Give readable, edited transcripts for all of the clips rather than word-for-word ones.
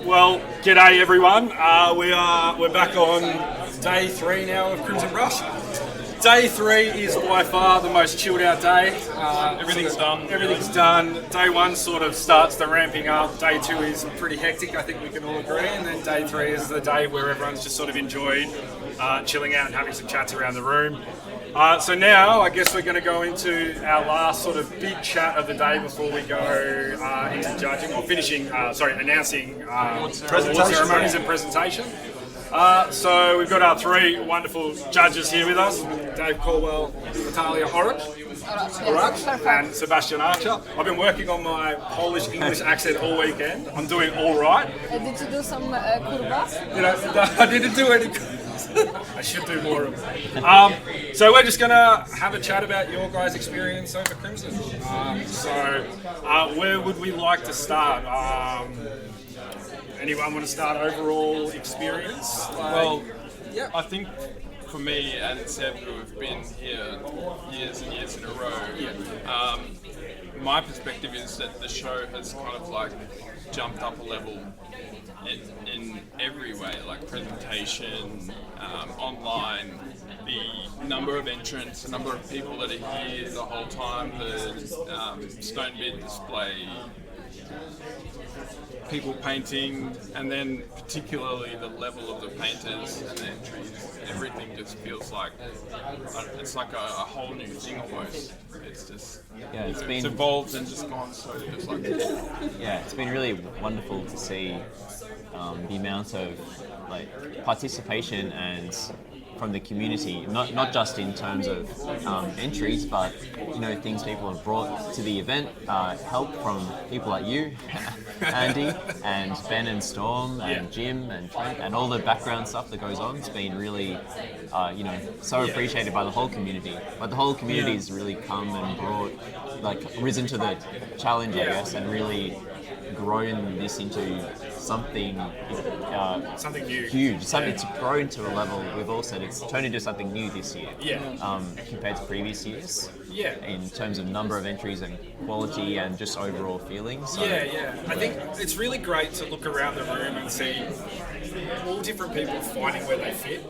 Well, g'day everyone. We're back on day 3 now of Crimson Rush. Day 3 is by far the most chilled out day. Everything's done. Everything's done. Day 1 sort of starts the ramping up. Day 2 is pretty hectic, I think we can all agree. And then day 3 is the day where everyone's just sort of enjoyed chilling out and having some chats around the room. So now I guess we're going to go into our last sort of big chat of the day before we go into judging or announcing award ceremonies and presentation. So we've got our 3 wonderful judges here with us: Dave Caldwell, Natalia Horrocks, and Sebastian Archer. I've been working on my Polish English accent all weekend. I'm doing all right. Did you do some kurvas? You know, I didn't do any. I should do more of it. So we're just going to have a chat about your guys' experience over Crimson. Where would we like to start? Anyone want to start overall experience? Yeah. I think for me and Seb, who have been here years and years in a row, my perspective is that the show has kind of like jumped up a level in every way, like presentation, online, the number of entrants, the number of people that are here the whole time, the stone bid display, people painting, and then particularly the level of the painters and the entries. Everything just feels like it's like a whole new thing almost. It's just it's evolved and just gone so just like it's been really wonderful to see the amount of participation and from the community, not just in terms of entries, but things people have brought to the event. Help from people like you, Andy, and Ben and Storm, and Jim and Trent, and all the background stuff that goes on. It's been really, so appreciated by the whole community. But the whole community has really come and risen to the challenge, I guess, and really grown this into something new, huge. It's grown to a level. We've all said it's turned into something new this year. Compared to previous years. In terms of number of entries and quality and just overall feelings. So. I think it's really great to look around the room and see all different people finding where they fit.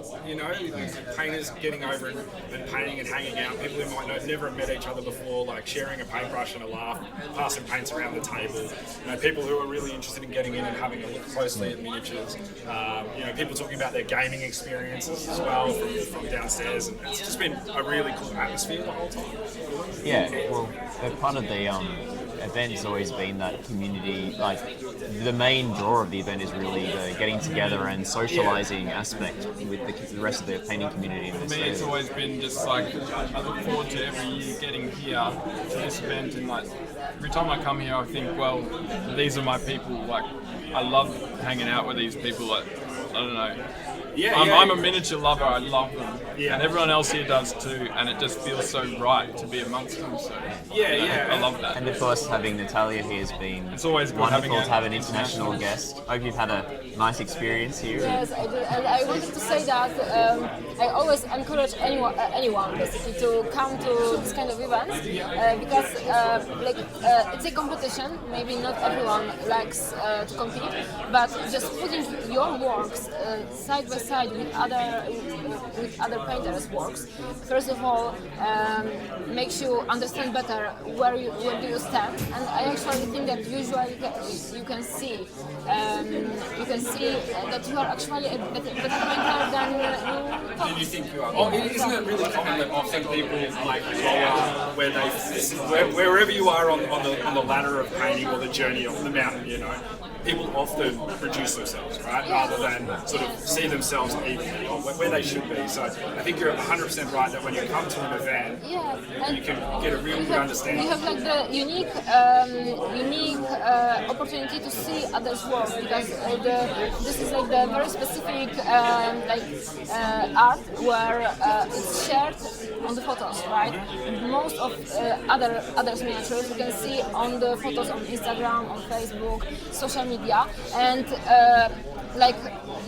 Painters getting over and painting and hanging out. People who might never have met each other before, like sharing a paintbrush and a laugh, passing paints around the table. People who are really interested in getting in and having a look closely at miniatures. People talking about their gaming experiences as well from downstairs, and it's just been a really cool atmosphere the whole time. Part of the event has always been that community. The main draw of the event is really the getting together and socialising aspect with the rest of the painting community. For me, it's always been just I look forward to every year getting here to this event, and every time I come here, I think, well, these are my people. I love hanging out with these people. I don't know. I'm a miniature lover. I love them, and everyone else here does too. And it just feels so right to be amongst them. So I love that. And of course, having Natalia here has been always wonderful to have an international guest. Hope you've had a nice experience here. Yes, I did. And I wanted to say that I always encourage anyone basically to come to this kind of events because it's a competition. Maybe not everyone likes to compete, but just putting your works side by side with other painters' works, first of all, makes you understand better where do you stand. And I actually think that usually you can see that you are actually a better painter than you thought. You think you are? Isn't it really common that often people wherever you are on the ladder of painting or the journey of the mountain, people often reduce themselves, right? Rather than sort of see themselves equally or where they should be. So I think you're 100% right that when you come to an event, you can get a real good understanding. You have the unique opportunity to see others' work because this is the very specific art where it's shared on the photos, right? Most of others miniatures you can see on the photos on Instagram, on Facebook, social media, and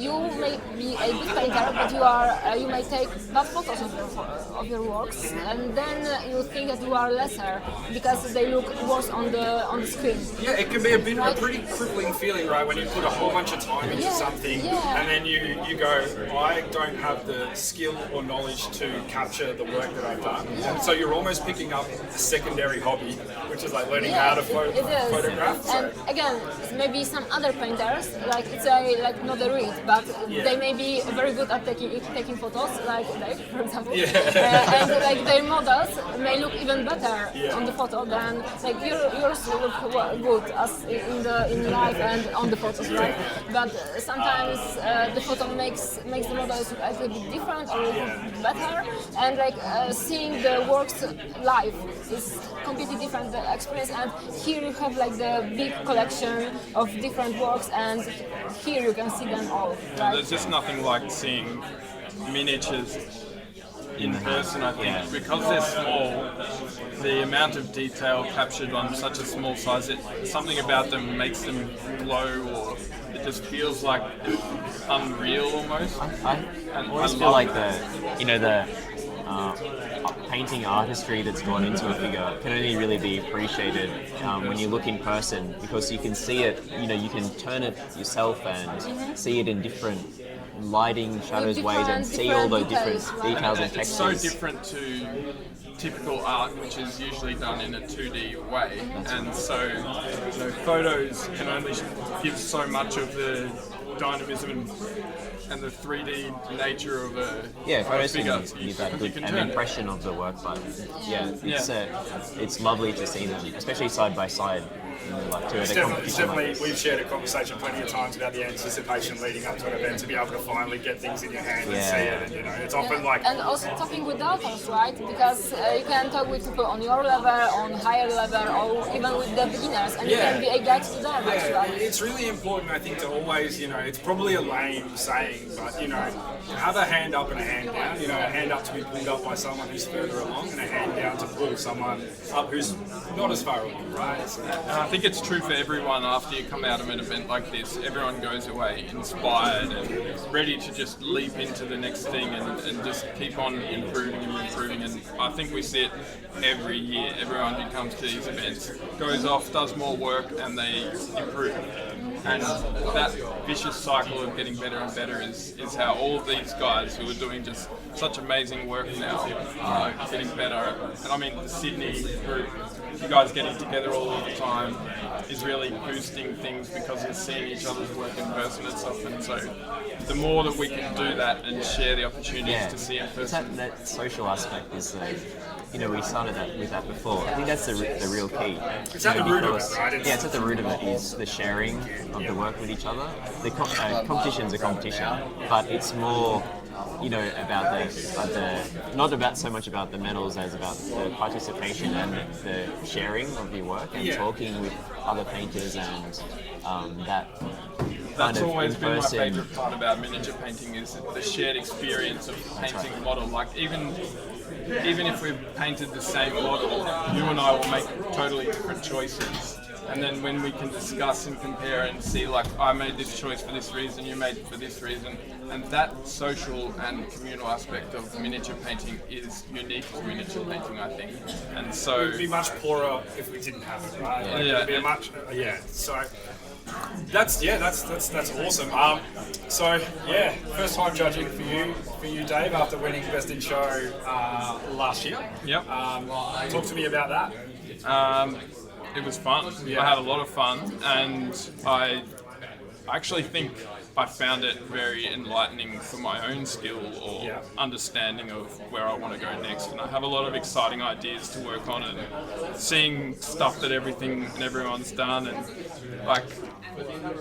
you may be a good painter, but you may take bad photos of your works, and then you think that you are lesser because they look worse on the screen. Yeah, it can be a pretty crippling feeling, right? When you put a whole bunch of time into something, and then you go, I don't have the skill or knowledge to capture the work that I've done. And so you're almost picking up a secondary hobby, which is like learning how to photograph. So. And again, maybe some other painters, like it's like not a read, but they may be very good at taking photos, like Dave, for example. And like their models may look even better on the photo than like yours look good as in life and on the photos, right? But sometimes the photo makes the models look a little bit different or a little bit better, and like seeing the works live is completely different experience. And here you have like the big collection of different works, and here you can see them all. Right? There's just nothing like seeing miniatures in person, I think, because they're small. The amount of detail captured on such a small size, something about them makes them glow, or it just feels like unreal almost. I always feel like the painting artistry that's gone into a figure can only really be appreciated when you look in person, because you can see it, you can turn it yourself and see it in different lighting, shadows, ways, and see all the different details and textures. It's so different to typical art, which is usually done in a 2D way, and so photos can only give so much of the dynamism and the 3D nature of a photos figure. can give that good an impression of the work, but it's lovely to see them, especially side by side. It's definitely we've shared a conversation plenty of times about the anticipation leading up to an event, to be able to finally get things in your hand and see it, and it's often like... And also talking with authors, right? Because you can talk with people on your level, on higher level, or even with the beginners, and you can be a guide to them, actually. It's really important, I think, to always, it's probably a lame saying, but, have a hand up and a hand down. A hand up to be pulled up by someone who's further along, and a hand down to pull someone up who's not as far along, right? So, I think it's true for everyone. After you come out of an event like this, everyone goes away inspired and ready to just leap into the next thing and just keep on improving. And I think we see it every year. Everyone who comes to these events goes off, does more work, and they improve. And that vicious cycle of getting better and better is how all of these guys who are doing just such amazing work now are getting better. And I mean, the Sydney group, you guys getting together all of the time is really boosting things because you're seeing each other's work in person and stuff. And so the more that we can do that and share the opportunities to see in person. That social aspect is we started with that before. I think that's the real key. It's at the root of it, right? It's at the root of it is the sharing of the work with each other. The competition's a competition, but it's more, about not about so much about the medals as about the participation and the sharing of your work and talking with other painters and that. That's always been my favourite part about miniature painting, is the shared experience of painting a model. Like even if we've painted the same model, you and I will make totally different choices. And then when we can discuss and compare and see, like, I made this choice for this reason, you made it for this reason, and that social and communal aspect of miniature painting is unique to miniature painting, I think. And so it would be much poorer if we didn't have it, right? Like, it would be a much, So that's awesome. First time judging for you, Dave, after winning Best in Show last year. Yep. Talk to me about that. It was fun. I had a lot of fun, and I actually think I found it very enlightening for my own skill or understanding of where I want to go next. And I have a lot of exciting ideas to work on, and seeing stuff that everyone's done, and like,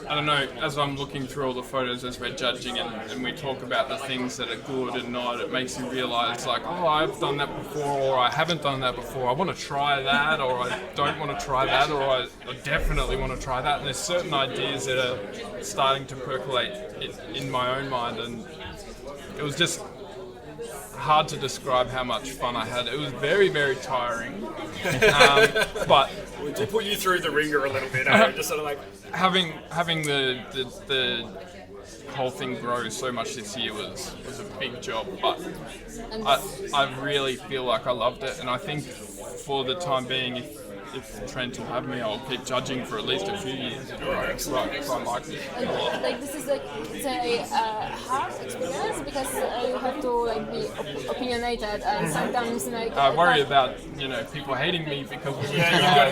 I don't know, as I'm looking through all the photos as we're judging and we talk about the things that are good and not, it makes you realise, like, oh, I've done that before, or I haven't done that before, I want to try that, or I don't want to try that, or I definitely want to try that. And there's certain ideas that are starting to percolate in my own mind, and it was just hard to describe how much fun I had. It was very, very tiring, but we did put you through the ringer a little bit, just sort of like having the whole thing grow so much this year was a big job, but And I really feel like I loved it, and I think for the time being, if Trent will have me, I'll keep judging for at least a few years in a row. Right, so I like it. and, like this is like it's a hard experience because you have to like be opinionated and sometimes like I worry about people hating me because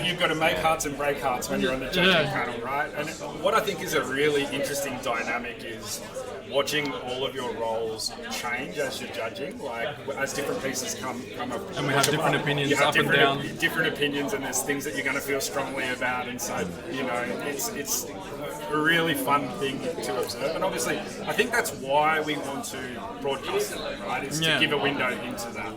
You've got to make hearts and break hearts when you're on the judging panel, right? And what I think is a really interesting dynamic is watching all of your roles change as you're judging, like as different pieces come up. And we have different opinions, you have up and different, down. different opinions, and there's things that you're going to feel strongly about, and so it's a really fun thing to observe. And obviously, I think that's why we want to broadcast it, right? Is to give a window into that,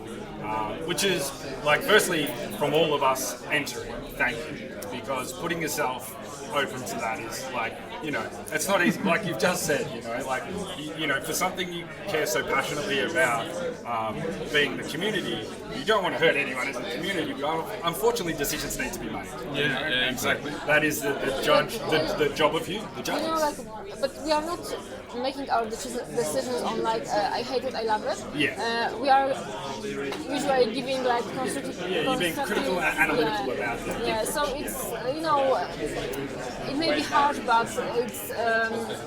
which is like, firstly, from all of us entering, thank you, because putting yourself open to that is like, it's not easy. Like you've just said, for something you care so passionately about, being the community, you don't want to hurt anyone as a community. But unfortunately, decisions need to be made. Yeah, exactly. That is the judge, the job of the judges. but we are not making our decisions on like I hate it, I love it. Yeah. We are usually giving like constructive. You're being critical and analytical about it. Yeah, so it's it may be hard, but it's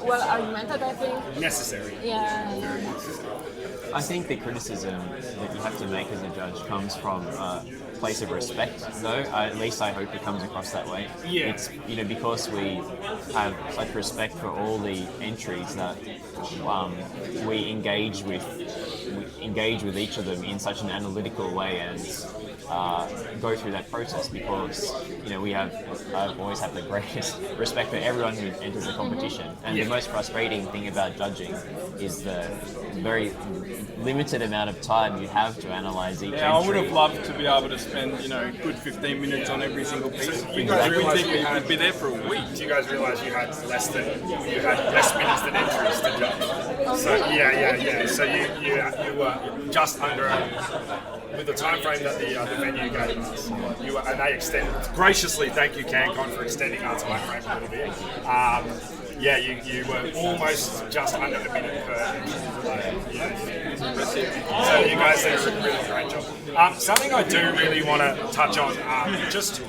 well argumented, I think. Necessary. Yeah. I think the criticism that you have to make as a judge comes from a place of respect, though. At least I hope it comes across that way. Yeah. It's because we have such respect for all the entries that we engage with each of them in such an analytical way and go through that process, because I've always had the greatest respect for everyone who enters the competition, and the most frustrating thing about judging is the very limited amount of time you have to analyse each entry. I would have loved to be able to spend a good 15 minutes on every single piece. You guys realise we could be there for a week. Do you guys realise you had less minutes than entries to judge? So yeah. So you were just under with the time frame that the venue gave us. And they extended graciously. Thank you, CanCon, for extending our time frame a little bit. You were almost just under a minute per entry. So you guys did a really great job. Something I do really want to touch on, just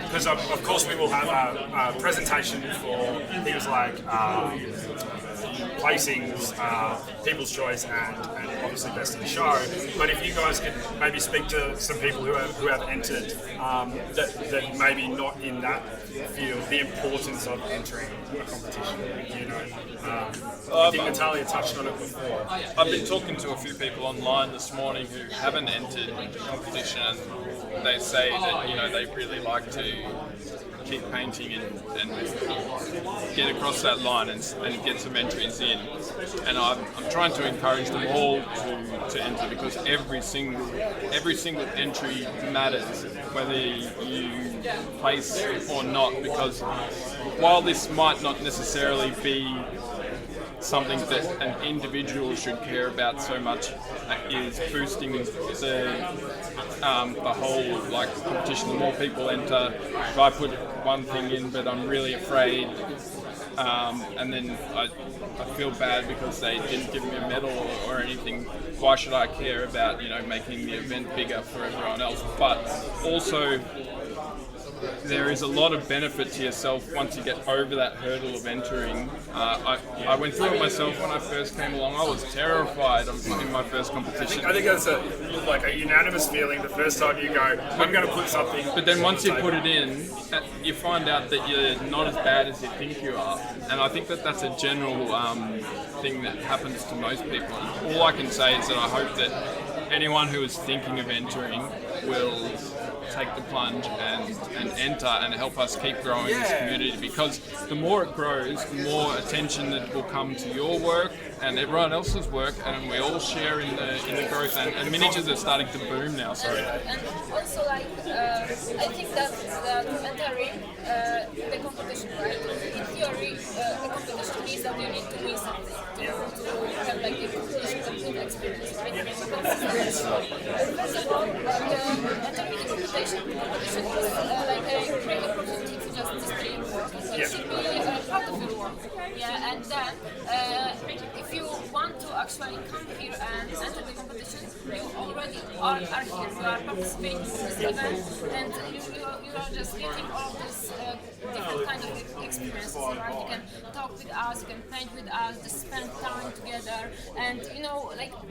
because of course we will have a presentation for things like placings, People's Choice, and obviously Best in Show. But if you guys could maybe speak to some people who have entered that maybe not in that field, the importance of entering a competition. I think Natalia touched on it before. I've been talking to a few people online this morning who haven't entered the competition, and they say that they really like to keep painting and get across that line and get some entries in. And I'm trying to encourage them all to enter, because every single entry matters, whether you place or not, because while this might not necessarily be something that an individual should care about so much, is boosting the whole competition. The more people enter, if I put one thing in but I'm really afraid, and then I feel bad because they didn't give me a medal or anything, why should I care about making the event bigger for everyone else? But also, there is a lot of benefit to yourself once you get over that hurdle of entering. I went through it myself when I first came along. I was terrified in my first competition. I think that's a unanimous feeling the first time you go, I'm going to put something. But then once you put it in, you find out that you're not as bad as you think you are. And I think that that's a general thing that happens to most people. All I can say is that I hope that anyone who is thinking of entering will take the plunge and enter and help us keep growing this community, because the more it grows, the more attention that will come to your work and everyone else's work, and we all share in the growth, and miniatures are starting to boom now. And also I think that entering the competition, right? In theory, the competition means that you need to win something to have a competition experience, right? First of all, entering the competition is a great opportunity to just display your work. It should be part of your work. Yeah, and then if you want to actually come here and enter the competition, you already are here. You are participating in this event, and you are just getting all this different kind of experiences. Right? You can talk with us, you can paint with us, just spend time together, and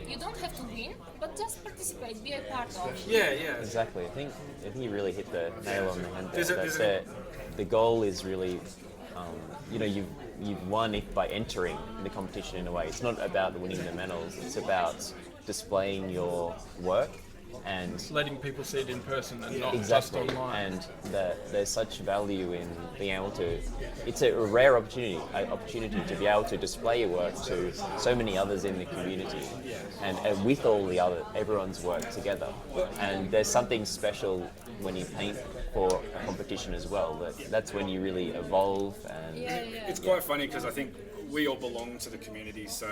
you don't have to win, but just participate, be a part of. Yeah. Exactly. I think you really hit the nail on the head there. There's The goal is really, you've won it by entering the competition in a way. It's not about winning the medals. It's about displaying your work and letting people see it in person and not exactly. just online. And there's such value in being able to. It's a rare opportunity to be able to display your work to so many others in the community, and with everyone's work together. And there's something special when you paint for a competition as well. That's when you really evolve. And It's quite funny because I think we all belong to the community, so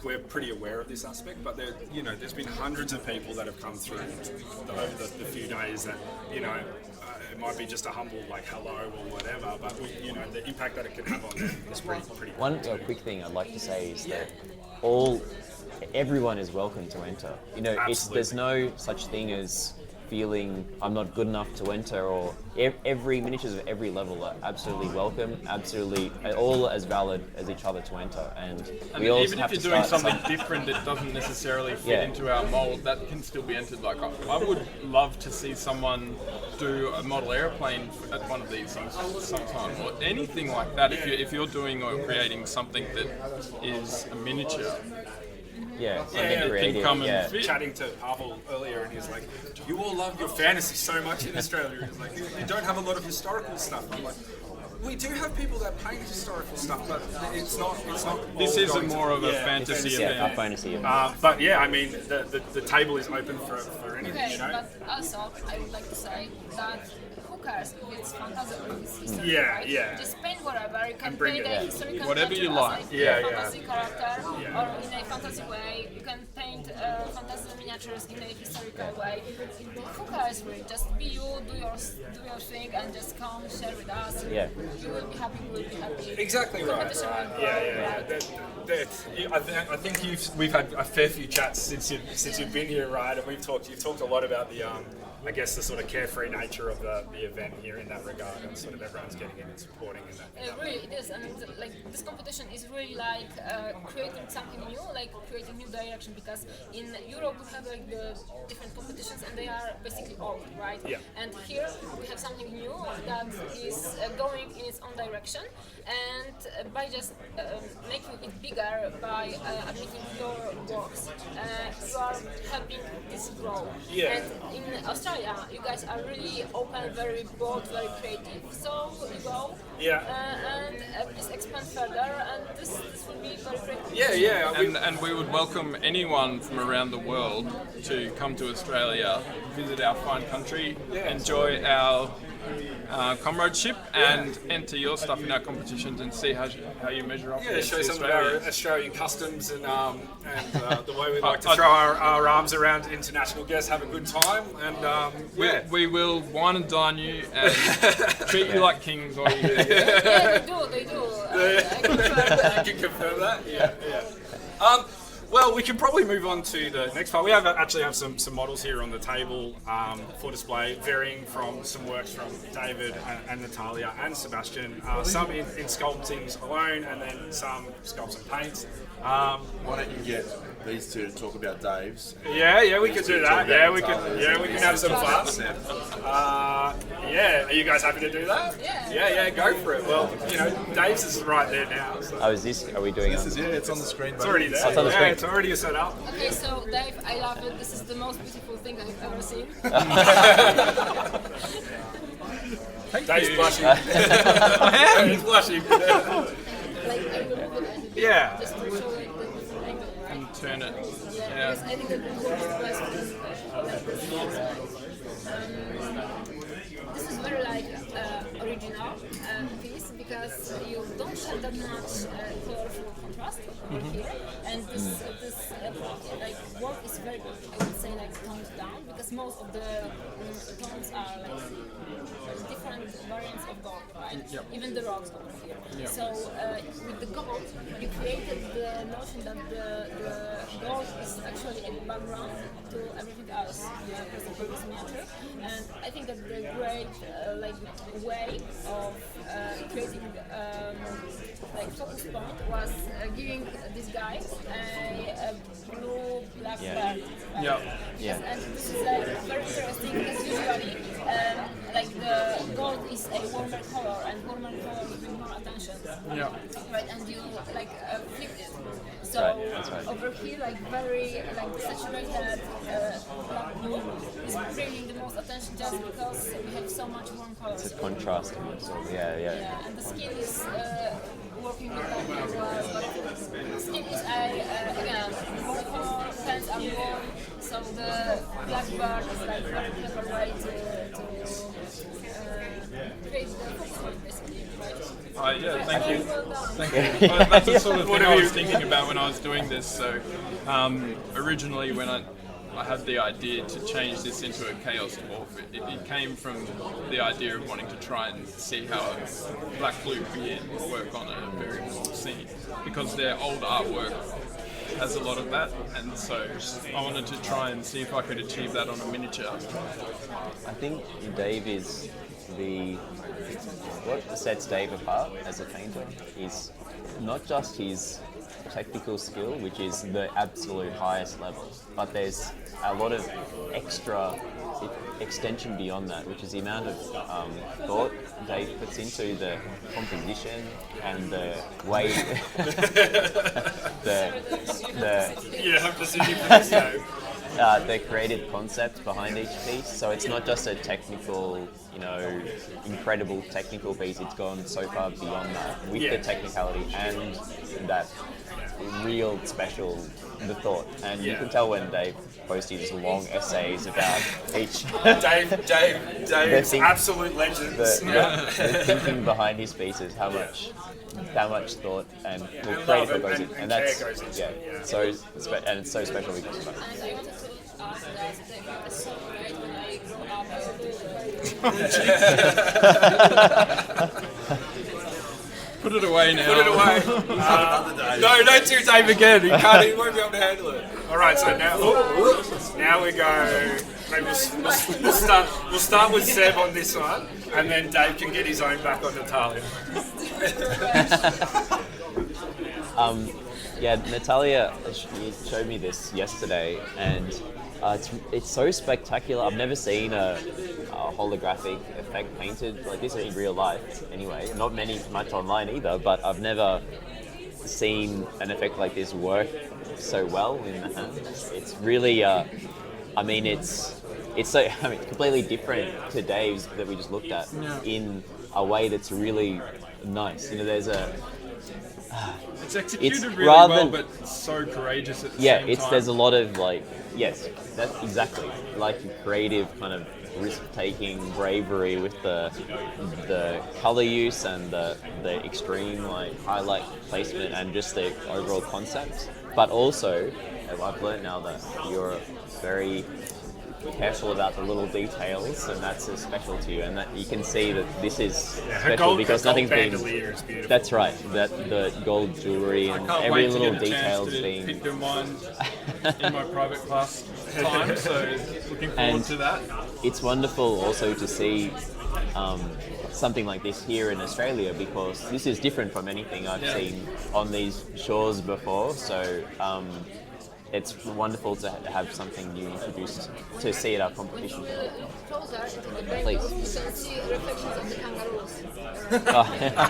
we're pretty aware of this aspect. But there's been hundreds of people that have come through over the few days that it might be just a humble hello or whatever, but the impact that it can have on them is pretty. One quick thing I'd like to say is that everyone is welcome to enter. There's no such thing as feeling I'm not good enough to enter, or every miniatures of every level are absolutely welcome, absolutely all as valid as each other to enter. And we all even have if to you're doing start something different that doesn't necessarily fit into our mold, that can still be entered. I would love to see someone do a model airplane at one of these sometime, or anything like that. If you're doing or creating something that is a miniature. Something creative. Can come and fit. Chatting to Pavel earlier, and he's like, "You all love your fantasy so much in Australia. He's like, you don't have a lot of historical stuff." I'm like, we do have people that paint historical stuff, but it's not. This all is going more to, of a fantasy A event. fantasy. but yeah, I mean, the table is open for anything, Okay, but also I would like to say that who cares if it's fantasy or it's history, Yeah, right? yeah. Just paint whatever. You can bring paint it. a historical Whatever you character like. as a Yeah, fantasy character, or in a fantasy way. You can paint fantasy miniatures in a historical way. Who cares really? Just be you, do your thing, and just come share with us. Yeah. You will be happy. We will be happy. Exactly right. Competition will grow, I think we've had a fair few chats since you've been here, right? And you've talked a lot about the I guess the sort of carefree nature of the event here in that regard, and sort of everyone's getting in and supporting in that. Really, it is, and this competition is really creating something new, creating new direction. Because in Europe we have the different competitions, and they are basically old, right? Yeah. And here we have something new that is going in its own direction, and by just making it bigger, by admitting your works, you are helping this grow. Yeah. And in Australia, you guys are really open, very bold, very creative. So you go and please expand further, and this will be very great. Yeah. And we would welcome anyone from around the world to come to Australia, visit our fine country, enjoy our comradeship, and enter your stuff in our competitions and see how you measure up. Yeah, show against some of Australia. our Australian customs and the way we like to throw our arms around international guests, have a good time, and We will wine and dine you and treat you like kings while you're here. Yeah, they do. I confirm that. I can confirm that. Yeah. Well, we can probably move on to the next part. We actually have some models here on the table for display, varying from some works from David and Natalia and Sebastian. Some in sculptings alone, and then some sculpts and paints. Why don't you get these two to talk about Dave's? Yeah, we could do that. Yeah, we can have some fun. Are you guys happy to do that? Yeah, go for it. Well, Dave's is right there now. So. Are we doing This is it's on the screen. It's already there. It's on the screen. It's already set up. Okay, so Dave, I love it. This is the most beautiful thing I've ever seen. Dave's blushing. He's blushing. I will move it. Yeah. Just to show the angle, right? And turn it. Because I think that the worst place for this this is very original piece because you don't have that much colorful contrast over here, and this like work is very, I would say, like toned down, because most of the tones are like different variants of gold, right? Even the rocks over here. So with the gold, you created the notion that the gold is actually a background to everything else present in this miniature, and I think that the great like way of creating like focus point was giving this guy a blue black belt. Yeah. Yeah. And this is like very interesting because usually like the gold is a warmer color, and warmer color will bring more attention. Yeah. Right, and you like flip it. So Right, that's right. over here, like very like saturated black blue is bringing the most attention just because we have so much warm colors. It's a contrast. Yeah. Yeah, and the skin is working with that as well. But the skin is again warm color, pants are warm, so the black bird is like very clever way to create the focus point basically, right? Yeah, thank you. Well done. Thank you. Well, that's the sort of What thing have I you- was thinking about when I was doing this. So, originally when I had the idea to change this into a Chaos Dwarf, it came from the idea of wanting to try and see how a black blue beard would work on a very warm scene, because their old artwork has a lot of that, and so I wanted to try and see if I could achieve that on a miniature. I think Dave is what sets Dave apart as a painter is not just his technical skill, which is the absolute highest level, but there's a lot of extra extension beyond that, which is the amount of thought Dave puts into the composition and the way You have to see for this though. the creative concept behind each piece. So it's not just a technical, incredible technical piece. It's gone so far beyond that with the technicality and that real special, the thought. And you can tell when Dave posts his long essays about each Dave's thing- absolute legends. the thinking behind his pieces, how much thought and the love creative and- goes in, and and that's care goes into yeah. it, yeah. So and it's so special because of that. And I wanted to ask that it was so great when I grew up. Put it away now. Put it away. Another day. No, don't do Dave again. He won't be able to handle it. All right, so now we go. Maybe we'll start with Seb on this one, and then Dave can get his own back on Natalia. Yeah, Natalia showed me this yesterday, and it's so spectacular. I've never seen a holographic effect painted like this in real life. Anyway, not much online either, but I've never seen an effect like this work so well in the hand. It's really, it's completely different to Dave's that we just looked at in a way that's really nice. There's It's executed It's really rather well, than- but so courageous at the same time. there's a lot of yes, that's exactly like creative kind of risk-taking bravery with the color use and the extreme highlight placement and just the overall concept. But also, I've learned now that you're very careful about the little details, and that's a special to you. And that you can see that this is special because nothing's been. Bandolier is beautiful. That's right. That the gold jewelry and Can't every wait to little get a chance detail's to been. pick them one in my private class time, so looking forward And- to that. It's wonderful also to see something like this here in Australia, because this is different from anything I've seen on these shores before. So it's wonderful to have something new introduced to see at our competition. When you look closer into the brain, Please. you can see reflections of the kangaroos.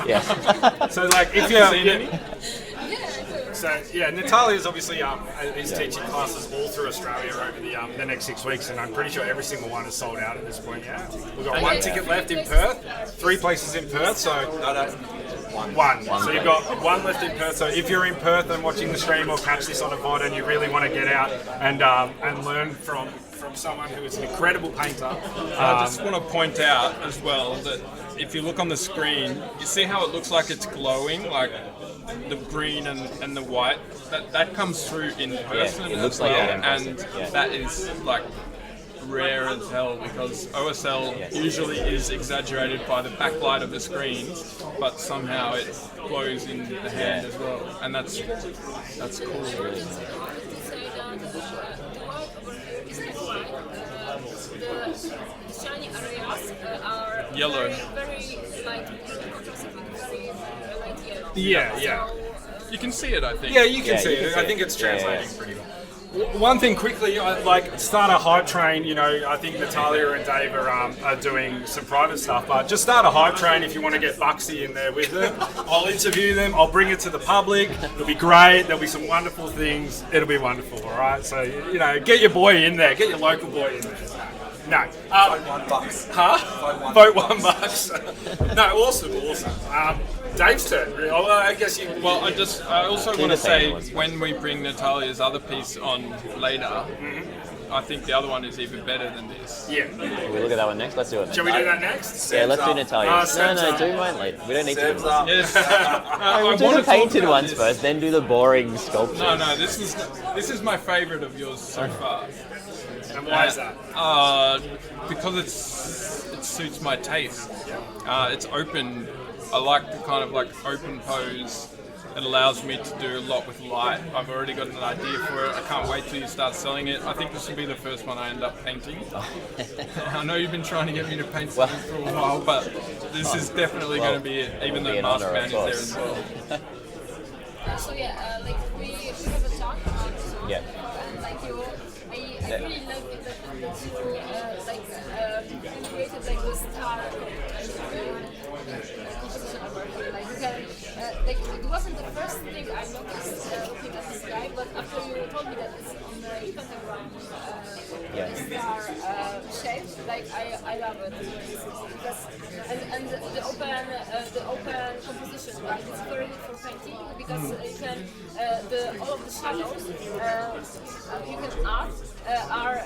Yeah. So if Seen any? So Natalia's obviously is teaching classes all through Australia over the next 6 weeks, and I'm pretty sure every single one is sold out at this point. Yeah, we've got one ticket left in Perth, 3 places in Perth. So one. So you've got one left in Perth. So if you're in Perth and watching the stream or catch this on a VOD and you really want to get out and learn from someone who is an incredible painter. I just want to point out as well that if you look on the screen, you see how it looks like it's glowing, like the green and the white. That comes through in person it looks as like well, that in and person, yeah. that is like rare as hell because OSL Yes. usually is exaggerated by the backlight of the screen, but somehow it glows in the hand as well, and that's cool. To say that the world over here is not white. The shiny areas are Yellow. very light, contrasted with very light yellow. Yeah. So, You can see it, I think. Yeah, you can Yeah, see you can it. see I think it. it's Yeah, translating yeah. pretty well. One thing quickly, like start a hype train. You know, I think Natalia and Dave are doing some private stuff, but just start a hype train if you want to get Buxy in there with them. I'll interview them. I'll bring it to the public. It'll be great. There'll be some wonderful things. It'll be wonderful. All right. So you know, get your boy in there. Get your local boy in there. No. $1. Huh? Vote $1. No. Awesome. Dave's turn. Oh, I guess you. Well, I also want to the say same ones. when we bring Natalia's other piece on later, I think the other one is even better than this. Yeah. Can we look at that one next? Let's do it. Shall we do that next? Yeah, let's do up. Natalia. Ah, No, Seb's no, up. do mine later. We don't need to do Seb's this. up. Yes. We'll do the painted ones first, then do the boring sculptures. No, this is my favorite of yours so far. And why is that? Because it suits my taste. It's open. I like the kind of like open pose. It allows me to do a lot with light. I've already got an idea for it. I can't wait till you start selling it. I think this will be the first one I end up painting. I know you've been trying to get me to paint something for a while, but this is definitely going to be it, even it'll be though an Mask honor, Man of is there course. as well. So yeah, like we have a talk about this one. Yeah. And like I really like it that you created like the star composition over here. Like you can, like it wasn't the first thing I noticed looking at this guy, but after you told me that it's on the pentagram star shape, like I love it because and the open composition, right? It's very good for painting because you can all of the shadows you can add are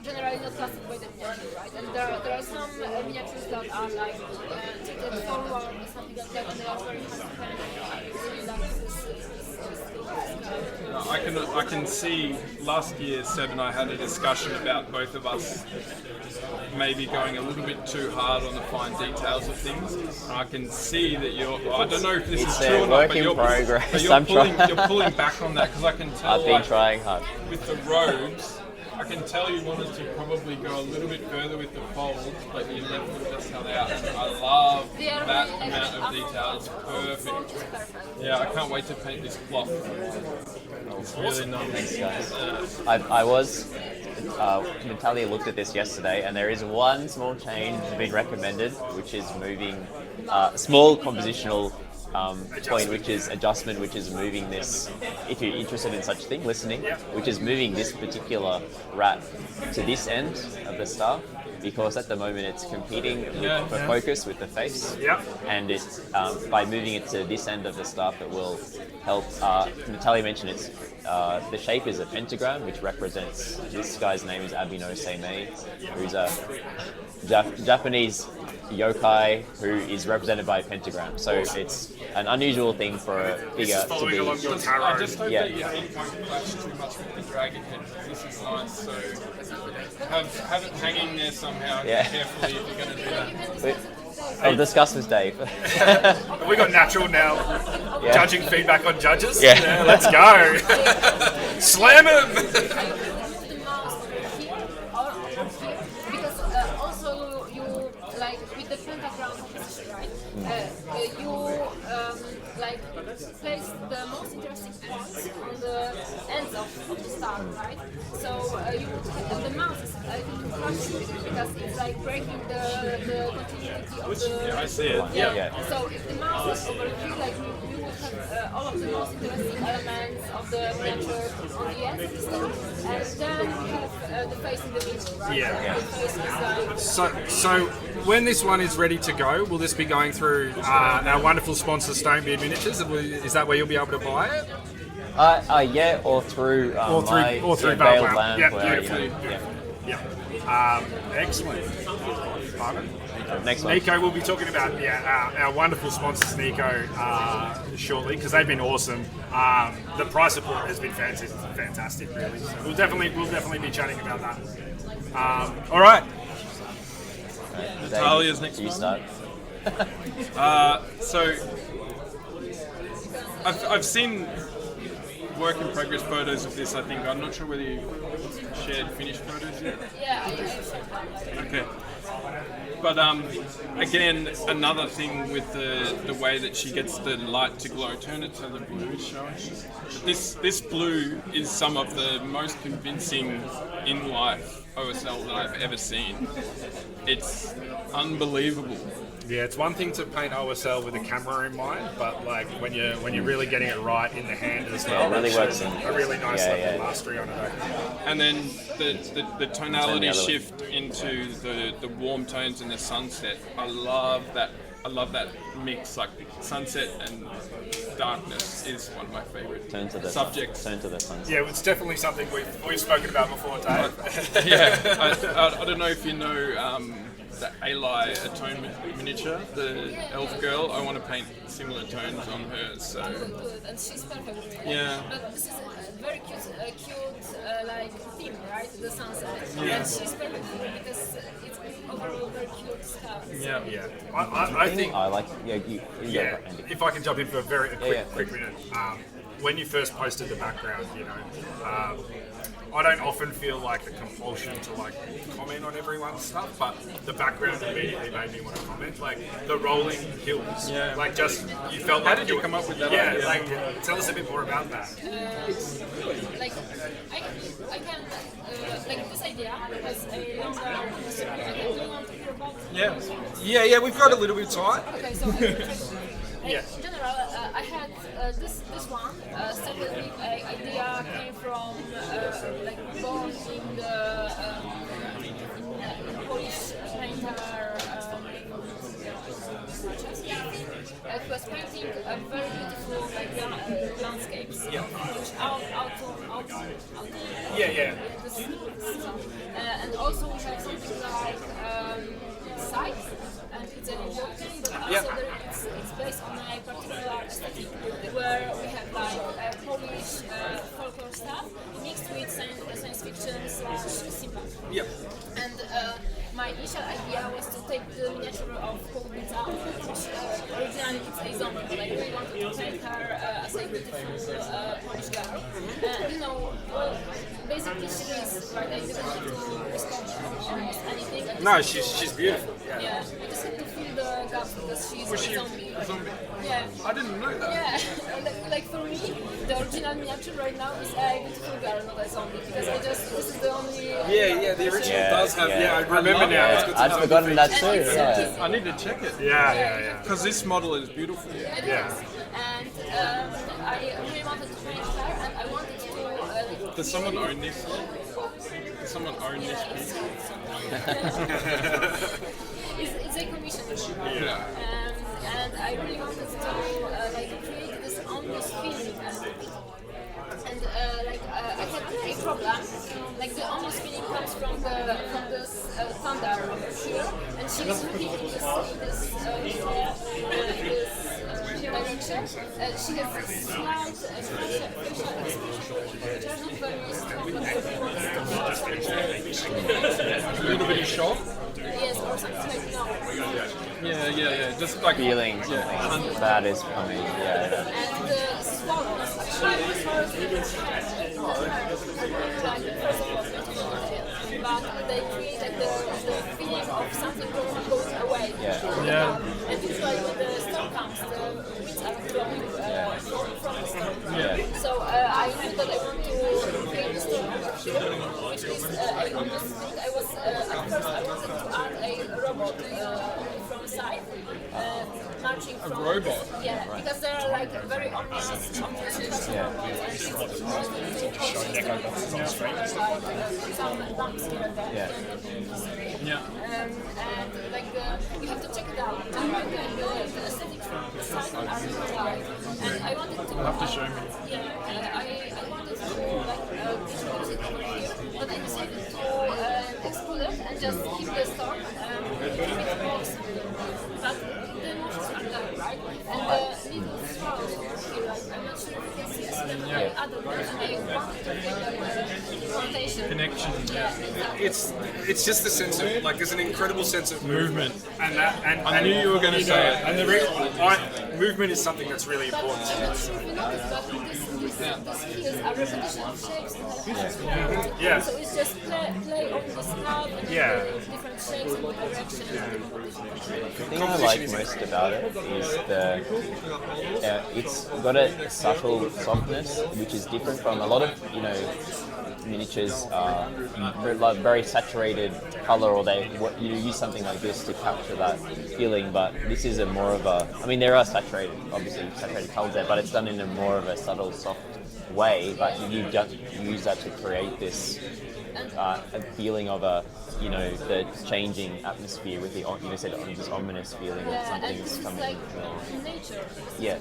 generally not plastic by definition, right? And there are some miniatures that are like tilted forward or something like that, and they are very hard to paint. I really like this I can see last year Seb and I had a discussion about both of us maybe going a little bit too hard on the fine details of things. I can see that I don't know if this It's is a true or not, work but in you're, progress. but you're I'm pulling, trying. you're pulling back on that because I can tell I've been like, trying hard. with the robes, I can tell you wanted to probably go a little bit further with the folds, but you left them just cut out. And I love They are that really amount of like detail. It's fold perfect. is perfect. Yeah, I can't wait to paint this cloth. It's really nice. Thanks, guys. I was. Natalia looked at this yesterday, and there is one small change being recommended, which is moving small compositional point, which is adjustment, which is moving this. If you're interested in such thing, listening, which is moving this particular rat to this end of the star, because at the moment it's competing for focus with the face. Yep. And it's by moving it to this end of the staff, it will help. Natalia mentioned it's the shape is a pentagram, which represents this guy's name is Abino Seimei, who's a Japanese yokai who is represented by a pentagram. So it's an unusual thing for a figure to Following be. along your I tarot. just hope Yeah. that your feet won't clash too much with the dragon head. This is nice, so have it hanging there somehow. Yeah. Carefully if you're going to do that. I'll discuss with Dave. Have we got natural now judging feedback on judges? Yeah. Let's go. Slam him. The mouse here or here because also you like with the pentagram composition, right? You like place the most interesting points on the ends of the star, right? So you the mouse is crushing because it's like breaking the continuity of the. Yeah, I see it. Yeah. So if the mouse is over here, like you will have all of the most interesting elements of the miniature on the end of the star, and then we have the face in the middle, right? Yeah. The face is like. So when this one is ready to go, will this be going through our wonderful sponsor Stonebeard Miniatures? Is that where you'll be able to buy it? Yeah, or through or through Veiled Veiled Lamp. Lamp. where, Yeah, you know, beautifully. Excellent. Pardon? Next one. Nico, we'll be talking about our wonderful sponsors, Nico, shortly because they've been awesome. The price support has been fantastic, really. So we'll definitely be chatting about that. All right. Talia's next You one. start. So I've seen work in progress photos of this. I think I'm not sure whether you shared finished photos yet. Yeah, I Okay. But again, another thing with the way that she gets the light to glow. Turn it so the blue is showing. This blue is some of the most convincing in life OSL that I've ever seen. It's unbelievable. Yeah, it's one thing to paint OSL with a camera in mind, but like when you're really getting it right in the hand as well, Yeah, it really it works shows in- a really nice yeah, level of yeah. mastery on it. And then the tonality other way. shift into the warm tones and the sunset. I love that mix. Like sunset and darkness is one of my favorite Turn to the subjects. Turn to the sunset. Yeah, it's definitely something we've spoken about before, Dave. Yeah, I don't know if you know the Eli Atonement miniature, the elf girl. I want to paint similar tones on hers. So good, and she's perfect. Yeah. But this is a very cute like theme, right? The sunset. Yeah. And she's perfect because it's overall very cute stuff. yeah, Yeah, I think. I like. Yeah, you Yeah, go, Andy. if I can jump in for a quick yeah. minute. When you first posted the background, I don't often feel like a compulsion to like comment on everyone's stuff, but the background immediately made me want to comment. Like the rolling hills, Yeah. like just you felt. How like did you come up with that Yeah, idea? like tell us a bit more about that. Like I can like this idea because I don't want to hear about. Yeah, we've got a little bit of time. Okay, so in general, I had this one started with an idea came from like born in the Polish painter who was painting a very beautiful like landscapes, which out. Yeah. And also we have something like sites, and it's a walking, but also it's based on a particular aesthetic where we have like Polish folklore stuff mixed with science fiction / steampunk. Yep. And my initial idea was to take the miniature of Kołbica, which originally it's a zombie. Like we wanted to take her as a beautiful Polish girl. Well, basically she is right. I didn't have to respond to almost anything. I just No, had she's to- beautiful. Yeah, I just had to fill the gaps because she's Was a she zombie. a zombie? Yeah. I didn't know that. Yeah, like for me, the original miniature right now is a beautiful girl, not a zombie. Because this is the only. Yeah, the original Yeah, does have. yeah. Yeah, I remember now. It's good to I'd know. forgotten that too. And Yeah. I need to check it Yeah. because this model is beautiful. It Yeah. is. And I really wanted to paint her, and I wanted to. Does someone own this? Does someone own this piece? It's a commission. Yeah. And I really wanted to like create this ominous feeling. And I had a problem. Like the ominous feeling comes from this thunder here, and she was looking in this direction. She has this slight facial expression, which are not very strong, but A little bit of shock. yes, or something like no. Yeah. Just like Feeling something bad is coming. Yeah. And the swallows, actually the swallows didn't have like the first of all, but they create like the feeling of something goes away. Yeah. And usually when the storm comes, the winds are blowing from the storm. Yeah. So I knew that I want to create a storm here, which is a ominous thing. I was at first I wanted to add a robot from the side, marching from. A robot? Yeah, because they are like very ominous objects. Some bumps here and there. Yeah. And like you have to check it out. The aesthetics from the side are really high. And I wanted to. You'll have to show me. Yeah, I just keep the stock, keep it box, but the emotions are there, right? And the little swirls over here, like, I'm not sure if you can see, so that I added them and I wanted to make a rotation. Connection. Yeah, exactly. It's just the sense of like there's an incredible sense of Movement. and that and I knew you were going to say it. And movement is something that's really important. I'm not sure if you noticed, but these skills are repetition of shapes and repetition. Yeah. So it's just play on the scalp and different shapes and directions. The thing I like most about it is it's got a subtle softness, which is different from a lot of miniatures are very saturated color, or you use something like this to capture that feeling. But this is more of a. I mean, there are saturated colors there, but it's done in a more of a subtle, soft way. But you use that to create this a feeling of the changing atmosphere with this ominous feeling that And something's this is coming. like in nature. It's Yeah. a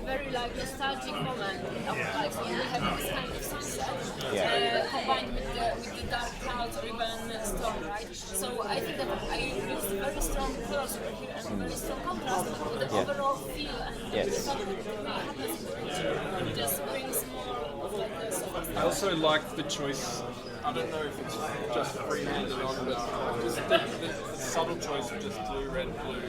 very like nostalgic moment of life. So we have this kind of sunset combined with the dark clouds or even storm, right? So I think that I used very strong colors over here and very strong contrast with the overall feel and the fact that it really happens in nature. It just brings more of like the softness. I also like the choice. I don't know if it's just freehanded on, but just the subtle choice of just blue, red, blue,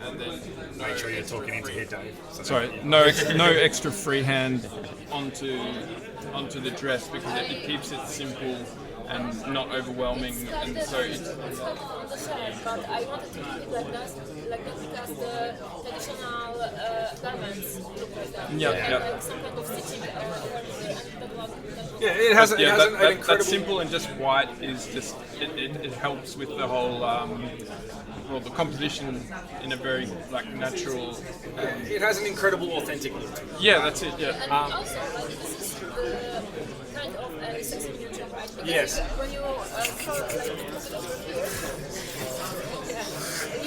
and then Make sure you're talking into here, Dave. sorry, no extra freehand onto the dress, because it keeps it simple and not overwhelming, and so it's It's not on the shirt, but I wanted to keep it like that because the traditional garments look like that. Yeah, And yeah. like some kind of stitching around here, and that was Yeah, it has an that incredible. simple and just white is just it helps with the whole the composition in a very natural. It has an incredible authentic look to it. Yeah, that's it. Yeah. And also, like, this is the kind of sexy miniature, right? Because Yes. when you throw, like, put it over here,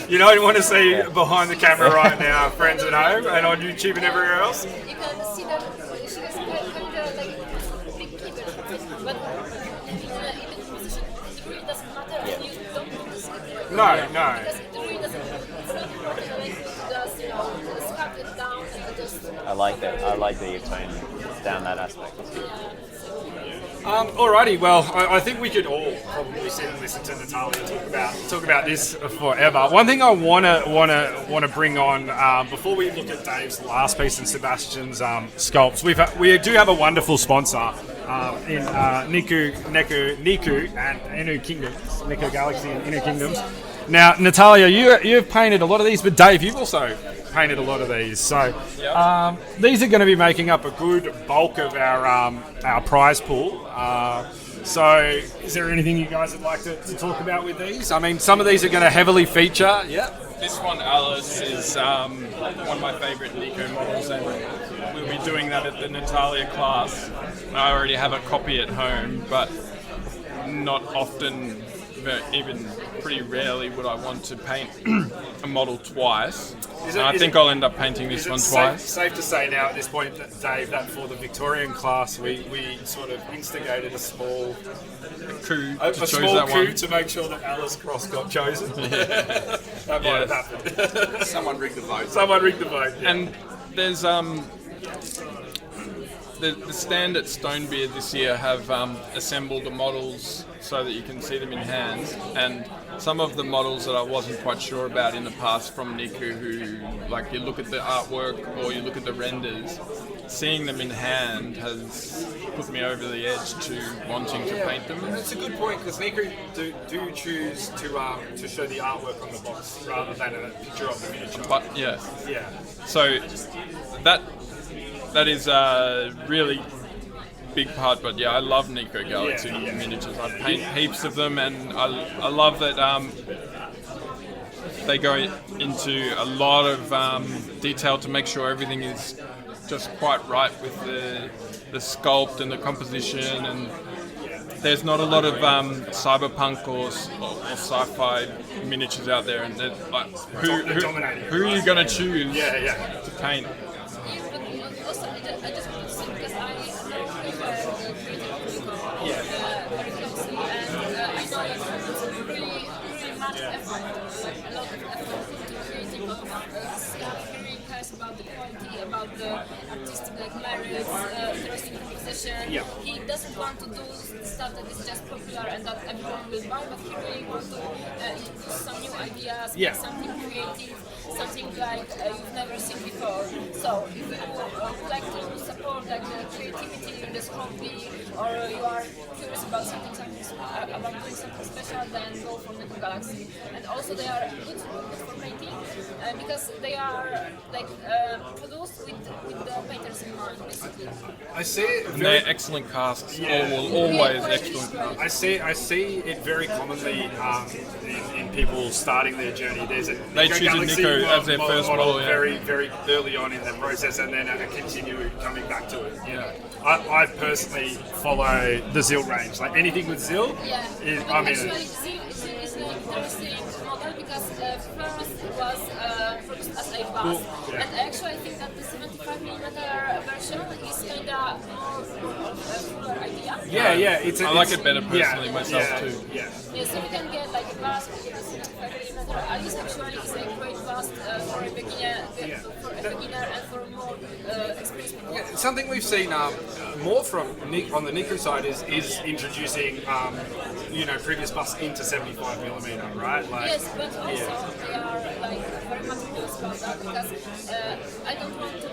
You don't want to see behind the camera right now, friends at home and on YouTube and everywhere else. you can see that she was kind of like big keeper, but in the position, it really doesn't matter, and you don't want to see it. No. Because it really doesn't, it's not important, like, just, scrap it down and just, I like that. I like that you've toned down that aspect. Alrighty, well, I think we could all probably sit and listen to Natalia talk about this forever. One thing I wanna bring on before we look at Dave's last piece and Sebastian's sculpts, we do have a wonderful sponsor in Niku and Inu Kingdoms, Niku Galaxy and Inu Kingdoms. Now, Natalia, you've painted a lot of these, but Dave, you've also painted a lot of these. So these are going to be making up a good bulk of our prize pool. So is there anything you guys would like to talk about with these? I mean, some of these are going to heavily feature. Yeah. This one, Alice, is one of my favourite Nico models, and we'll be doing that at the Natalia class. I already have a copy at home, but not often, even pretty rarely, would I want to paint a model twice. I think I'll end up painting this one twice. Safe to say now at this point, Dave, that for the Victorian class, we sort of instigated a small Coup a to choose small that coup one. to make sure that Alice Cross got chosen. That might have happened. Someone rigged the vote. Someone rigged the vote. Yeah. And there's the stand at Stonebeard this year have assembled the models so that you can see them in hand, and some of the models that I wasn't quite sure about in the past from Niku, who, like, you look at the artwork or you look at the renders, seeing them in hand has put me over the edge to wanting to paint them. That's a good point, because Niku do choose to show the artwork on the box rather than a picture of the miniature. But yeah, Yeah. so that is a really big part. But yeah, I love Nico Galaxy miniatures. I paint heaps of them, and I love that they go into a lot of detail to make sure everything is just quite right with the sculpt and the composition, and there's not a lot of cyberpunk or sci-fi miniatures out there, and like, who are you going to choose to paint? Also, I just want to say, because I know very closely, and I know that it's a really cares about the quality, about the artistic like merits, interesting composition. Yeah. He doesn't want to do stuff that is just popular and that everyone will buy, but he really wants to introduce some new ideas, Yeah. something creative, something like you've never seen before. So if you would like to support like the creativity in this hobby, or you are curious about about doing something special, then go for Nico Galaxy. And also they are good for painting because they are like produced with the painters in mind, basically. I see it And very they're excellent casks. Yeah. Always excellent casks. I see it very commonly in people starting their journey. There's a They Nico choose a Galaxy Nico as their first model, yeah. very early on in the process, and then continue coming back to it. Yeah. I personally follow the Zill range. Like anything with Zill, Yeah, is, but I mean, actually, it's an interesting model because first it was produced as a bus, yeah. and actually I think that the 75mm version is kind of more of a fuller idea. yeah. I like it better personally myself yeah, too. Yeah. Yeah, so you can get like a bus with a 75mm. Alice actually is a great bus for a beginner, and for more experienced people. Something we've seen more from Nick on the Nico side is introducing previous busts into 75mm, right? Like, Yes, but also they are like very much close about that because I don't want to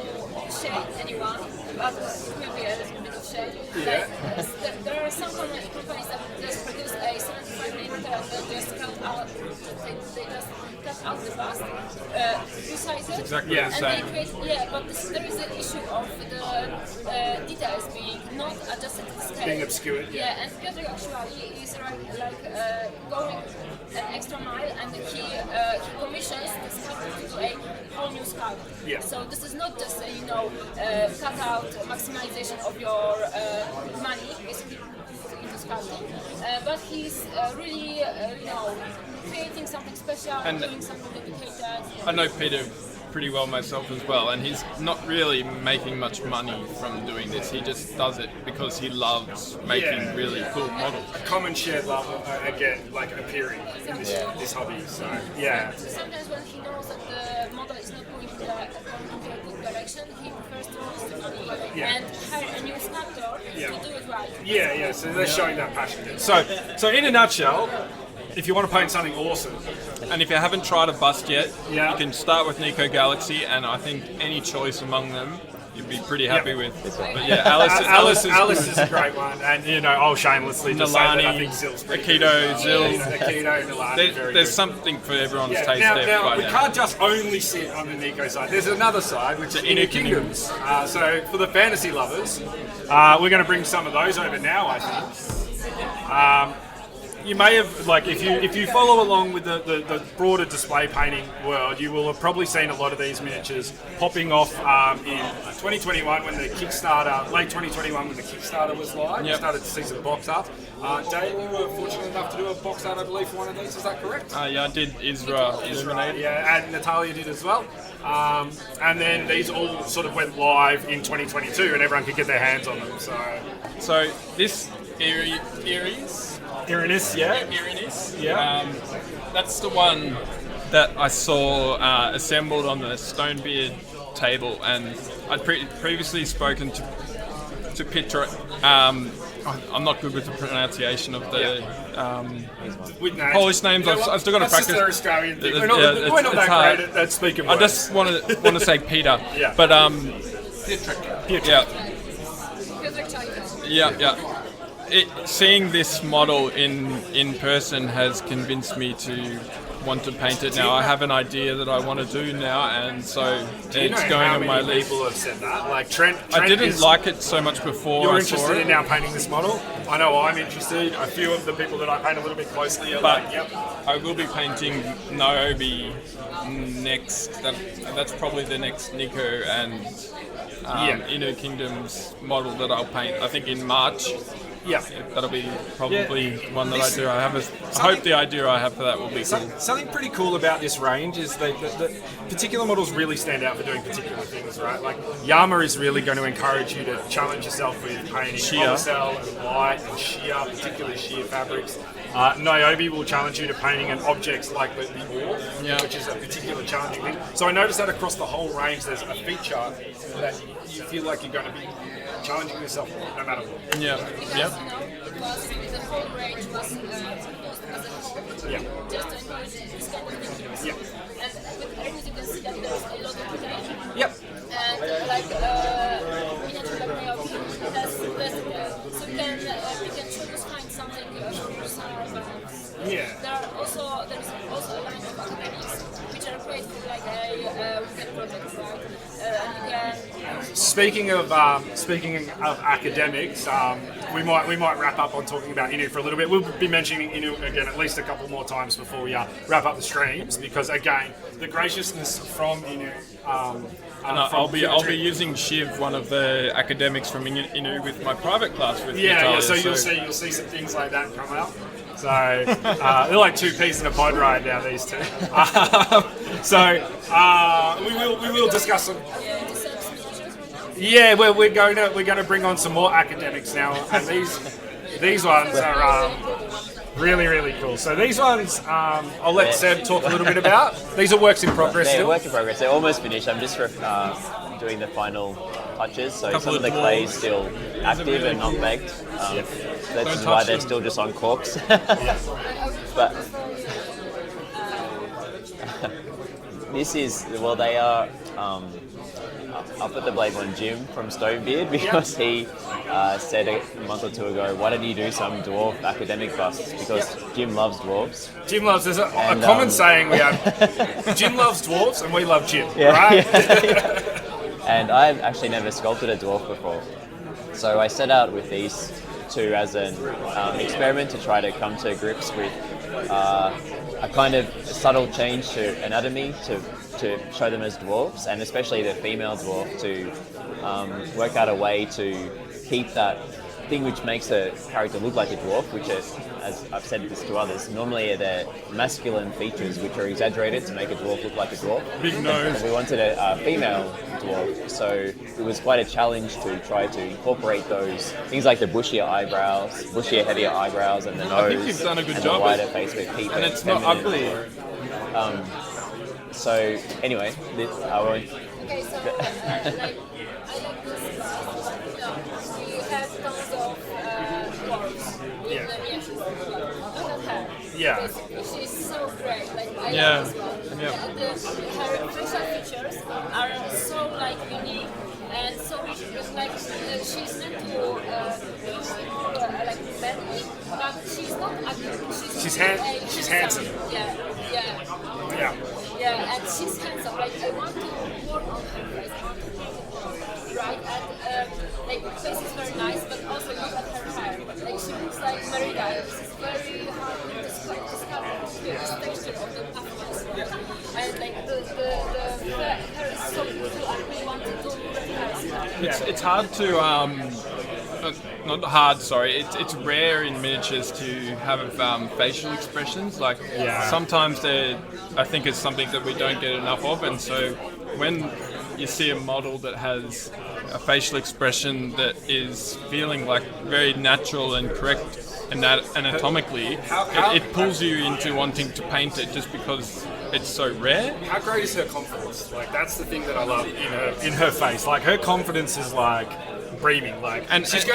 shade anyone, but it will be a little bit of shade. Yeah. Like, there are some companies that just produce a 75mm and then just cut out, they just cut out the bust, resize it, exactly the and same. they create, but there is an issue of the details being not adjusted to scale. Being obscured, yeah. Yeah, and Piotr actually is going an extra mile, and he commissions the sculptor to do a whole new sculpt. Yeah. So this is not just cut out maximization of your money basically into sculpting, but he's really creating something special, And doing something dedicated. I know Peter pretty well myself as well, and he's not really making much money from doing this. He just does it because he loves making Yeah. really cool models. common shared love again, like appearing in this hobby. So yeah. Sometimes when he knows that the model is not going into a good direction, he prefers to lose the money Yeah. and hire a new sculptor Yeah. to do it right. Yeah. So they're showing that passion. So in a nutshell, if you want to paint something awesome, And if you haven't tried a bust yet, Yeah. you can start with Nico Galaxy, and I think any choice among them you'd be pretty happy with. But yeah, Alice is a great one, and I'll shamelessly just say that I think Zill's pretty good. Aikido, Zill. Aikido, Nalani, very There's good. something for everyone's Yeah, taste now, there. now by we now. can't just only sit on the Nico side. There's another side, which is Inner Kingdoms. So for the fantasy lovers, we're going to bring some of those over now, I think. You may have, if you follow along with the broader display painting world, you will have probably seen a lot of these miniatures popping off in 2021 when the Kickstarter, late 2021 when the Kickstarter was live. You Yep. started to see some box art. Dave, you were fortunate enough to do a box art, I believe, for one of these. Is that correct? Yeah, I did Isra Illuminated. Yeah, and Natalia did as well. And then these all sort of went live in 2022, and everyone could get their hands on them. So this Aries. Irenis, yeah. Irenis. Yeah. That's the one that I saw assembled on the Stonebeard table, and I'd previously spoken to Petra. I'm not good with the pronunciation of the With names. Polish names. I've still got to That's practice. just our Australian thing. Yeah, We're not it's that hard. great at speaking I words. just want to say Peter. Yeah. But yeah. Piotr Czajka. Yeah. Seeing this model in person has convinced me to want to paint it now. I have an idea that I want to do now, and so Do you know it's going how on my many list. people have said that? Like Trent I didn't is, like it so much before You're I saw interested it, in now painting this model? I know I'm interested. A few of the people that I paint a little bit closely are but like, yep. I will be painting Niobe next. That's probably the next Nico and Inner Kingdoms model that I'll paint. I think in March. Yeah. That'll be probably one that I do. I hope the idea I have for that will be cool. Something pretty cool about this range is that particular models really stand out for doing particular things, right? Like Yama is really going to encourage you to challenge yourself with painting Sheer. Omcel and white and sheer, particularly sheer fabrics. Niobe will challenge you to painting an object like the orb, which is a particular challenging thing. So I noticed that across the whole range, there's a feature that you feel like you're going to be challenging yourself no matter what. Yeah. Because, Yeah. the whole range was proposed as a whole, Yeah. just to encourage this kind of things. Yeah. And with Erebus, you can see that there's a lot of potential. Yep. And miniature like Niobe has less, so we can choose find something for summer events. Yeah. There's also a line of academics which are great for like a weekend project, right? And you can Speaking of academics, we might wrap up on talking about Inu for a little bit. We'll be mentioning Inu again at least a couple more times before we wrap up the streams, because again, the graciousness from Inu. And I'll be using Shiv, one of the academics from Inu, with my private class with Yeah, Natalia, so you'll see some things like that come out. So they're like two peas in a pod right now, these two. We will discuss some. Yeah, we're going to bring on some more academics now, and these ones are really, really cool. So these ones, I'll let Seb talk a little bit about. These are works in progress They're still. work in progress. They're almost finished. I'm just doing the final touches. So some of the clay is still active and not baked. That's why they're still just on corks. But this is, well, they are. I'll put the blame on Jim from Stonebeard, because he said a month or two ago, why don't you do some dwarf academic busts? Because Jim loves dwarves. Jim loves. There's a common saying we have. Jim loves dwarves, and we love Jim. Yeah. Right? And I've actually never sculpted a dwarf before. So I set out with these two as an experiment to try to come to grips with a kind of subtle change to anatomy to show them as dwarves, and especially the female dwarf, to work out a way to keep that thing which makes a character look like a dwarf, which is, as I've said this to others, normally they're masculine features which are exaggerated to make a dwarf look like a dwarf. Big nose. We wanted a female dwarf, so it was quite a challenge to try to incorporate those things like the bushier, heavier eyebrows, and the nose. I think you've done a good and job. the wider face, but keep And it it's not feminine. ugly. So anyway, I won't. Okay, so I like this class. We have tons of works in Yeah. the miniatures. Look at her. Yeah. Basically, she's so great. Like I Yeah. love this one. Yeah. Her facial features are so like unique and so like she's meant to look more like manly, but she's not ugly. She's She's handsome. Yeah. Yeah. Yeah, and she's handsome. Like I want to work on her face. I want to make it right. And like her face is very nice, but also look at her hair. Like she looks like Merida. This is very hard to discover the texture of the puffins. And like the hair is so beautiful. I really want to do her. It's hard to not hard. Sorry, it's rare in miniatures to have facial expressions. Like sometimes I think it's something that we don't get enough of, and so when you see a model that has a facial expression that is feeling like very natural and correct anatomically, it pulls you into wanting to paint it just because it's so rare. How great is her confidence? Like that's the thing that I love in her face. Like her confidence is like breathing. Like And she's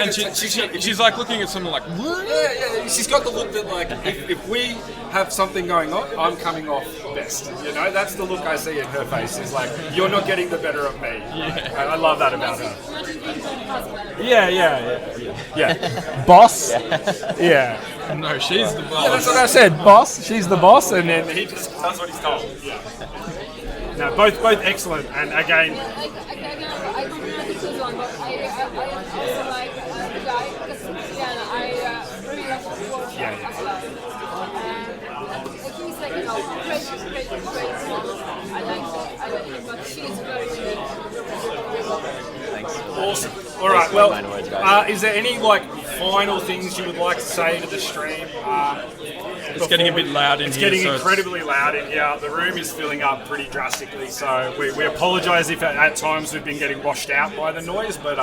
like looking at someone like, yeah. She's got the look that like if we have something going on, I'm coming off best. You know, that's the look I see in her face. Is like you're not getting the better of me. Yeah. I love that about her. Yeah. Boss. Yeah. no, she's the boss. Yeah, that's what I said. Boss. She's the boss, and then he just does what he's told. Yeah. No, both excellent, and again. I don't know to choose one, but I also like the guy because again I really love his work as well. And he's like great. I like him, but she's very unique. Thanks. Awesome. All right. Well, Kind words, guys. is there any like final things you would like to say to the stream? It's getting a bit loud in It's here. getting so incredibly loud in here. The room is filling up pretty drastically, so we apologise if at times we've been getting washed out by the noise. But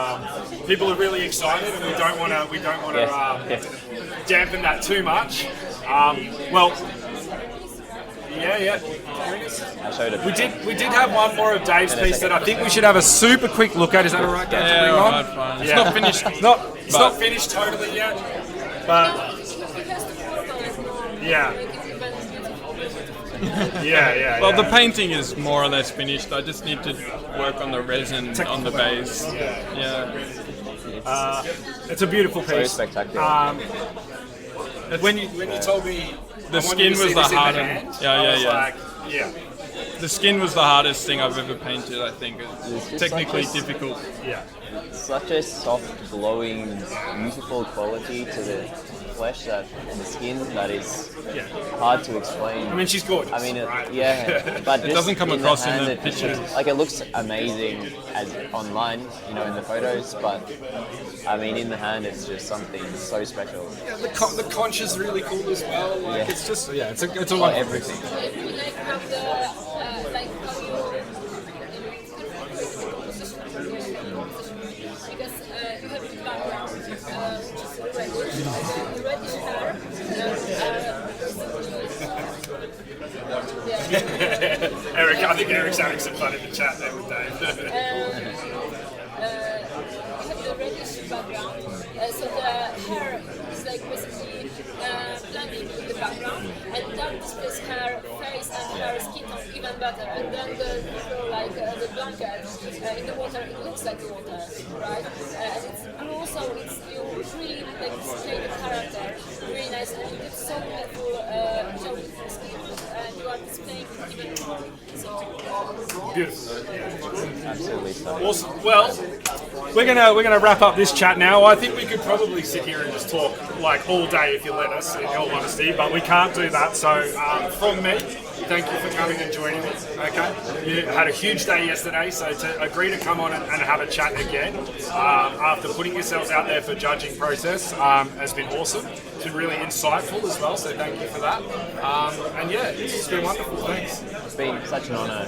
people are really excited, and we don't want to dampen that too much. Well, yeah. I showed it. We did have one more of Dave's piece that I think we should have a super quick look at. Is that all right, Dave? to Yeah, bring on? alright, fine. It's not finished. It's not finished totally yet, but yeah. Yeah. Well, the painting is more or less finished. I just need to work on the resin on the base. Yeah. It's a beautiful So piece. spectacular. When you told me The I wanted skin to see was the this in hardest. hand, Yeah, I yeah, was yeah. like, yeah. The skin was the hardest thing I've ever painted. I think It's it's just technically like this- difficult. Yeah. Such a soft, glowing, beautiful quality to the flesh that and the skin that is hard to explain. I mean, she's gorgeous. I mean, right? yeah, but It just doesn't come across in hand, the it- pictures. Like it looks amazing as online, in the photos, but I mean, in the hand, it's just something so special. Yeah, the conch is really cool as well. Like, Yeah. it's just, it's a Oh, wonderful everything. If you like have the like how you because you have the background which is reddish hair. Eric, I think Eric's having some fun in the chat there with Dave. You have the reddish background, so the hair is like basically blending with the background, and that displays her face and her skin tone even better. And then the blanket in the water, it looks like the water, right? And it's blue, so you really like display the character, really nice, and it's so beautiful job with the skin, and you are displaying it even more. So. Beautiful. Absolutely stunning. Awesome. Well, we're gonna wrap up this chat now. I think we could probably sit here and just talk like all day if you let us, in all honesty, but we can't do that. So from me, thank you for coming and joining me. Okay, you had a huge day yesterday, so to agree to come on and have a chat again after putting yourselves out there for judging process has been awesome. It's been really insightful as well. So thank you for that. And yeah, it's been wonderful. Thanks. It's been such an honour.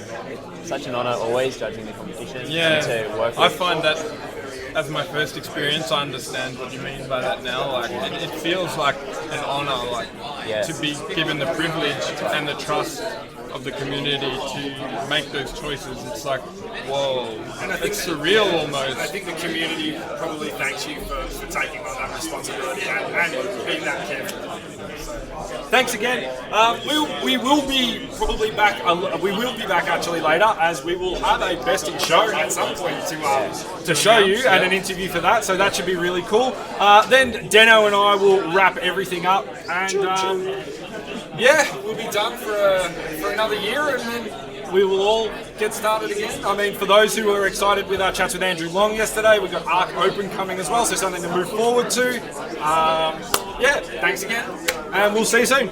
Such an honour always judging the competition Yeah, and to work I with. find that as my first experience, I understand what you mean by that now. Like, it feels like an honour, like Yes. to be given the privilege and the trust of the community to make those choices. It's like, whoa, And I think it's surreal I almost. think the community probably thanks you for taking on that responsibility and being that careful. Thanks again. We will be probably back. We will be back actually later, as we will have a best in show at some point to show you and an interview for that. So that should be really cool. Then Deno and I will wrap everything up, and we'll be done for another year, and then we will all get started again. I mean, for those who were excited with our chats with Andrew Long yesterday, we've got Arc Open coming as well, so something to move forward to. Thanks again, and we'll see you soon.